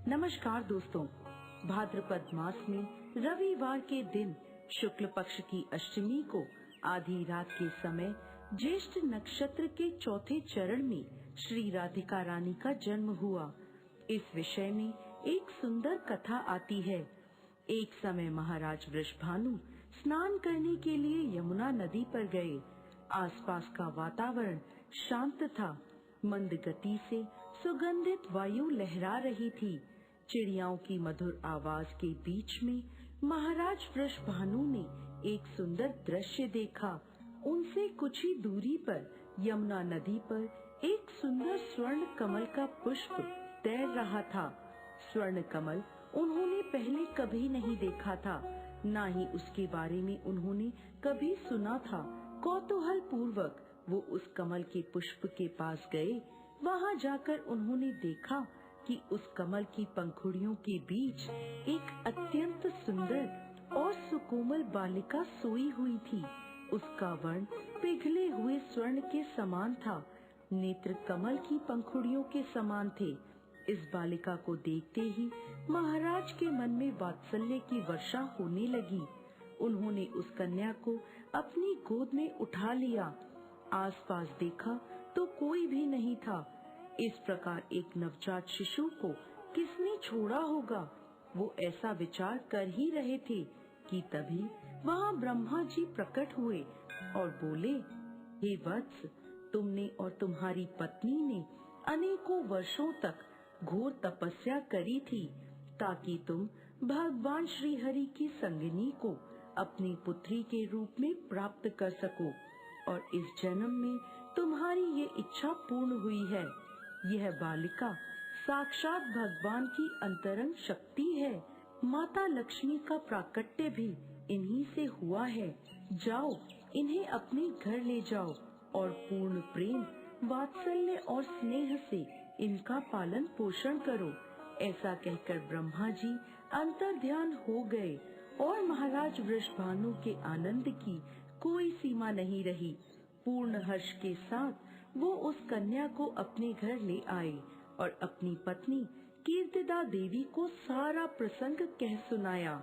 नमस्कार दोस्तों, भाद्रपद मास में रविवार के दिन शुक्ल पक्ष की अष्टमी को आधी रात के समय ज्येष्ठ नक्षत्र के चौथे चरण में श्री राधिका रानी का जन्म हुआ। इस विषय में एक सुंदर कथा आती है। एक समय महाराज वृषभानु स्नान करने के लिए यमुना नदी पर गए। आसपास का वातावरण शांत था। मंद गति से सुगंधित वायु लहरा रही थी। चिड़ियाओं की मधुर आवाज के बीच में महाराज वृषभानु ने एक सुंदर दृश्य देखा। उनसे कुछ ही दूरी पर यमुना नदी पर एक सुंदर स्वर्ण कमल का पुष्प तैर रहा था। स्वर्ण कमल उन्होंने पहले कभी नहीं देखा था, ना ही उसके बारे में उन्होंने कभी सुना था। कौतूहल पूर्वक वो उस कमल के पुष्प के पास गए। वहाँ जाकर उन्होंने देखा कि उस कमल की पंखुड़ियों के बीच एक अत्यंत सुंदर और सुकोमल बालिका सोई हुई थी। उसका वर्ण पिघले हुए स्वर्ण के समान था। नेत्र कमल की पंखुड़ियों के समान थे। इस बालिका को देखते ही महाराज के मन में वात्सल्य की वर्षा होने लगी। उन्होंने उस कन्या को अपनी गोद में उठा लिया। आसपास देखा तो कोई भी नहीं था। इस प्रकार एक नवजात शिशु को किसने छोड़ा होगा, वो ऐसा विचार कर ही रहे थे कि तभी वहाँ ब्रह्मा जी प्रकट हुए और बोले, हे वत्स, तुमने और तुम्हारी पत्नी ने अनेकों वर्षों तक घोर तपस्या करी थी ताकि तुम भगवान श्री हरि की संगिनी को अपनी पुत्री के रूप में प्राप्त कर सको, और इस जन्म में तुम्हारी ये इच्छा पूर्ण हुई है। यह बालिका साक्षात भगवान की अंतरंग शक्ति है। माता लक्ष्मी का प्राकट्य भी इन्हीं से हुआ है। जाओ, इन्हें अपने घर ले जाओ और पूर्ण प्रेम, वात्सल्य और स्नेह से इनका पालन पोषण करो। ऐसा कहकर ब्रह्मा जी अंतर्ध्यान हो गए और महाराज वृषभानु के आनंद की कोई सीमा नहीं रही। पूर्ण हर्ष के साथ वो उस कन्या को अपने घर ले आए और अपनी पत्नी कीर्तिदा देवी को सारा प्रसंग कह सुनाया।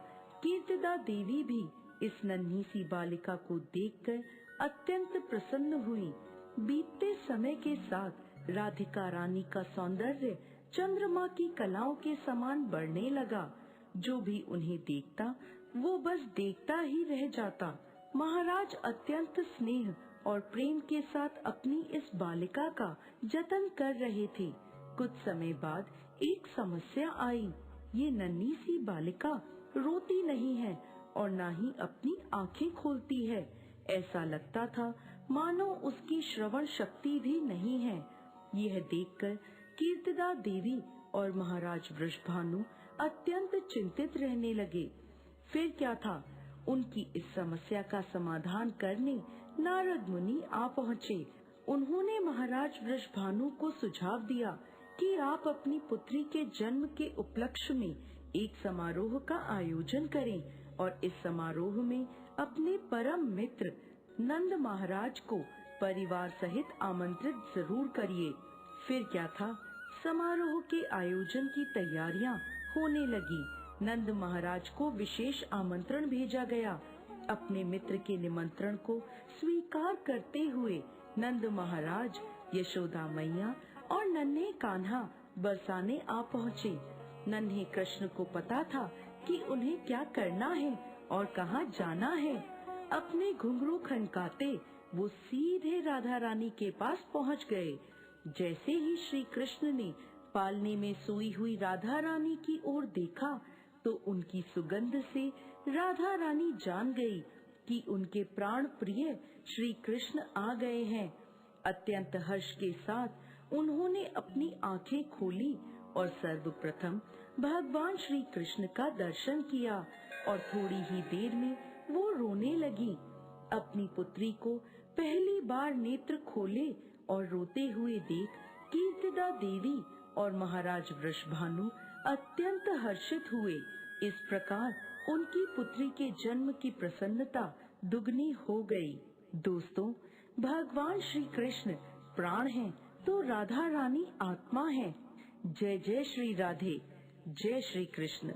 कीर्तिदा देवी भी इस नन्ही सी बालिका को देखकर अत्यंत प्रसन्न हुई। बीतते समय के साथ राधिका रानी का सौंदर्य चंद्रमा की कलाओं के समान बढ़ने लगा। जो भी उन्हें देखता वो बस देखता ही रह जाता। महाराज अत्यंत स्नेह और प्रेम के साथ अपनी इस बालिका का जतन कर रहे थे। कुछ समय बाद एक समस्या आई। ये नन्ही सी बालिका रोती नहीं है और ना ही अपनी आंखें खोलती है। ऐसा लगता था मानो उसकी श्रवण शक्ति भी नहीं है। यह देखकर कीर्तिदा देवी और महाराज वृषभानु अत्यंत चिंतित रहने लगे। फिर क्या था, उनकी इस समस्या का समाधान करने नारद मुनि आ पहुँचे। उन्होंने महाराज वृषभानु को सुझाव दिया कि आप अपनी पुत्री के जन्म के उपलक्ष्य में एक समारोह का आयोजन करें और इस समारोह में अपने परम मित्र नंद महाराज को परिवार सहित आमंत्रित जरूर करिए। फिर क्या था, समारोह के आयोजन की तैयारियां होने लगी। नंद महाराज को विशेष आमंत्रण भेजा गया। अपने मित्र के निमंत्रण को स्वीकार करते हुए नंद महाराज, यशोदा मैया और नन्हे कान्हा बरसाने आ पहुँचे। नन्हे कृष्ण को पता था कि उन्हें क्या करना है और कहाँ जाना है। अपने घुंघरू खनकाते वो सीधे राधा रानी के पास पहुँच गए। जैसे ही श्री कृष्ण ने पालने में सोई हुई राधा रानी की ओर देखा तो उनकी सुगंध से राधा रानी जान गई कि उनके प्राण प्रिय श्री कृष्ण आ गए हैं। अत्यंत हर्ष के साथ उन्होंने अपनी आंखें खोली और सर्वप्रथम भगवान श्री कृष्ण का दर्शन किया और थोड़ी ही देर में वो रोने लगी। अपनी पुत्री को पहली बार नेत्र खोले और रोते हुए देख कीर्तिदा देवी और महाराज वृषभानु अत्यंत हर्षित हुए। इस प्रकार उनकी पुत्री के जन्म की प्रसन्नता दुगनी हो गई। दोस्तों, भगवान श्री कृष्ण प्राण हैं तो राधा रानी आत्मा है। जय जय श्री राधे। जय श्री कृष्ण।